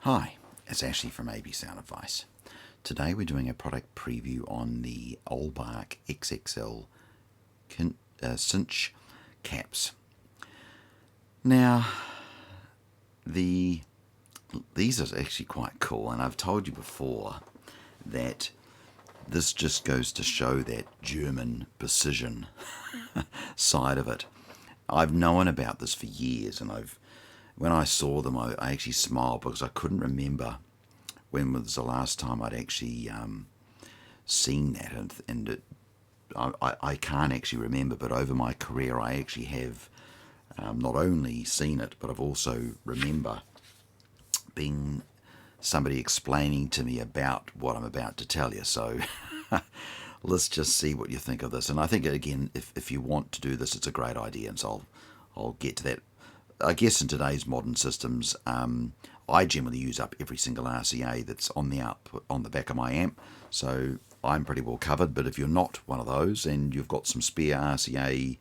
Hi, it's Ashley from AB Sound Advice. Today we're doing a product preview on the Oehlbach XXL cinch caps. Now, these are actually quite cool, and I've told you before that this just goes to show that German precision side of it. I've known about this for years, and when I saw them, I actually smiled because I couldn't remember when was the last time I'd actually seen that, I can't actually remember. But over my career, I actually have not only seen it, but I've also remember being somebody explaining to me about what I'm about to tell you. So let's just see what you think of this. And I think, again, if you want to do this, it's a great idea, and so I'll get to that. I guess in today's modern systems, I generally use up every single RCA that's on the output on the back of my amp, so I'm pretty well covered. But if you're not one of those and you've got some spare RCA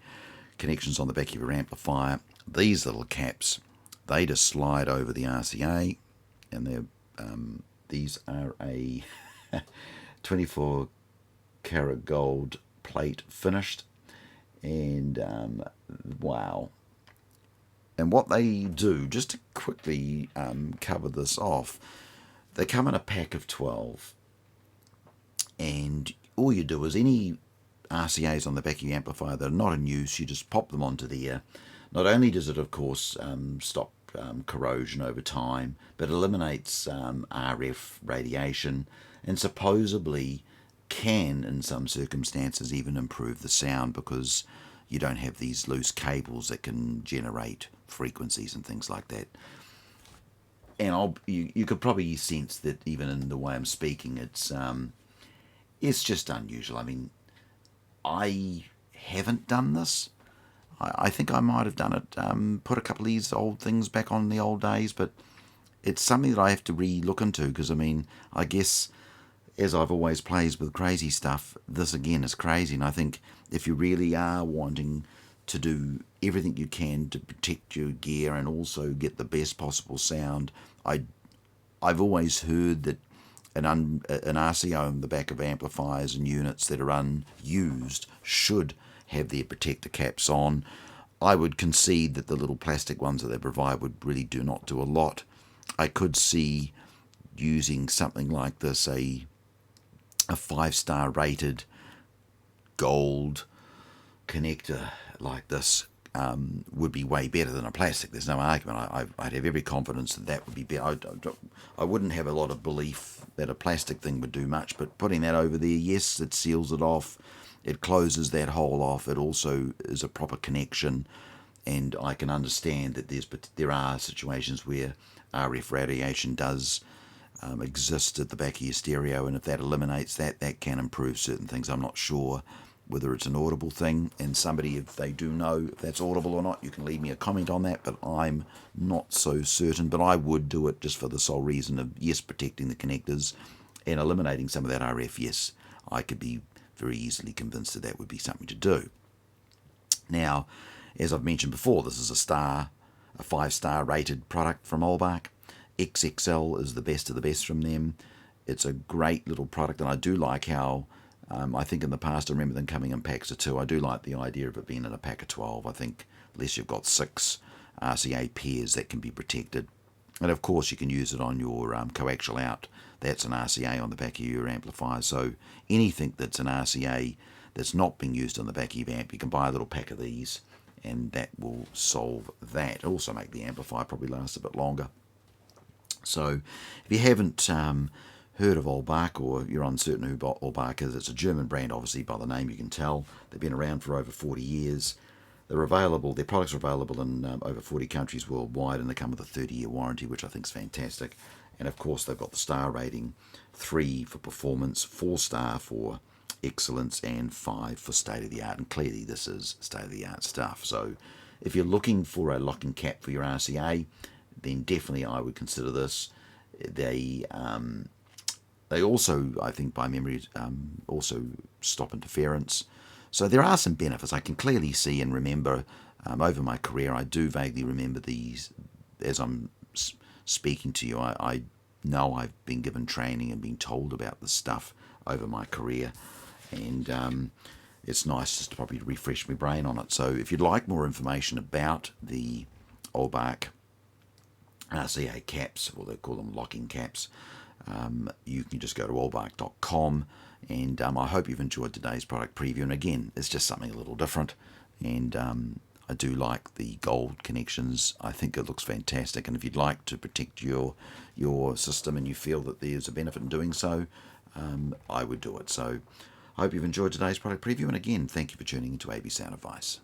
connections on the back of your amplifier, these little caps, they just slide over the RCA, and these are a 24 karat gold plate finished, and wow. And what they do, just to quickly cover this off, they come in a pack of 12. And all you do is any RCAs on the back of your amplifier that are not in use, you just pop them onto there. Not only does it, of course, stop corrosion over time, but eliminates RF radiation, and supposedly can, in some circumstances, even improve the sound, because you don't have these loose cables that can generate frequencies and things like that. And you could probably sense that even in the way I'm speaking, it's just unusual. I mean, I haven't done this. I think I might have done it, put a couple of these old things back on the old days, but it's something that I have to re-look into, because, I mean, I guess, as I've always plays with crazy stuff, this again is crazy. And I think if you really are wanting to do everything you can to protect your gear and also get the best possible sound, I've always heard that an RCA on the back of amplifiers and units that are unused should have their protector caps on. I would concede that the little plastic ones that they provide would really do not do a lot. I could see using something like this, a 5-star rated gold connector like this would be way better than a plastic. There's no argument. I'd have every confidence that that would be better. I wouldn't have a lot of belief that a plastic thing would do much, but putting that over there, yes, it seals it off, it closes that hole off, it also is a proper connection, and I can understand that there are situations where RF radiation does exist at the back of your stereo, and if that eliminates that, that can improve certain things. I'm not sure whether it's an audible thing, and somebody, if they do know if that's audible or not, you can leave me a comment on that, but I'm not so certain. But I would do it just for the sole reason of, yes, protecting the connectors and eliminating some of that RF. Yes, I could be very easily convinced that that would be something to do. Now, as I've mentioned before, this is a 5-star rated product from Oehlbach. XXL is the best of the best from them. It's a great little product, and I do like how, I think in the past I remember them coming in packs of 2. I do like the idea of it being in a pack of 12. I think unless you've got 6 RCA pairs, that can be protected. And of course you can use it on your coaxial out. That's an RCA on the back of your amplifier. So anything that's an RCA that's not being used on the back of your amp, you can buy a little pack of these, and that will solve that. Also make the amplifier probably last a bit longer. So if you haven't heard of Oehlbach, or you're uncertain who Oehlbach is, it's a German brand, obviously by the name you can tell. They've been around for over 40 years. Their products are available in over 40 countries worldwide, and they come with a 30-year warranty, which I think is fantastic. And of course they've got the star rating: 3 for performance, 4-star for excellence, and 5 for state-of-the-art. And clearly this is state-of-the-art stuff. So if you're looking for a locking cap for your RCA, then definitely I would consider this. They also, I think by memory, also stop interference. So there are some benefits. I can clearly see and remember over my career, I do vaguely remember these, as I'm speaking to you. I know I've been given training and been told about this stuff over my career, and it's nice just to probably refresh my brain on it. So if you'd like more information about the Oehlbach RCA caps, or they call them locking caps, you can just go to oehlbach.com, and I hope you've enjoyed today's product preview. And again, it's just something a little different, and I do like the gold connections. I think it looks fantastic, and if you'd like to protect your system and you feel that there's a benefit in doing so, I would do it. So I hope you've enjoyed today's product preview, and again, thank you for tuning into AB Sound Advice.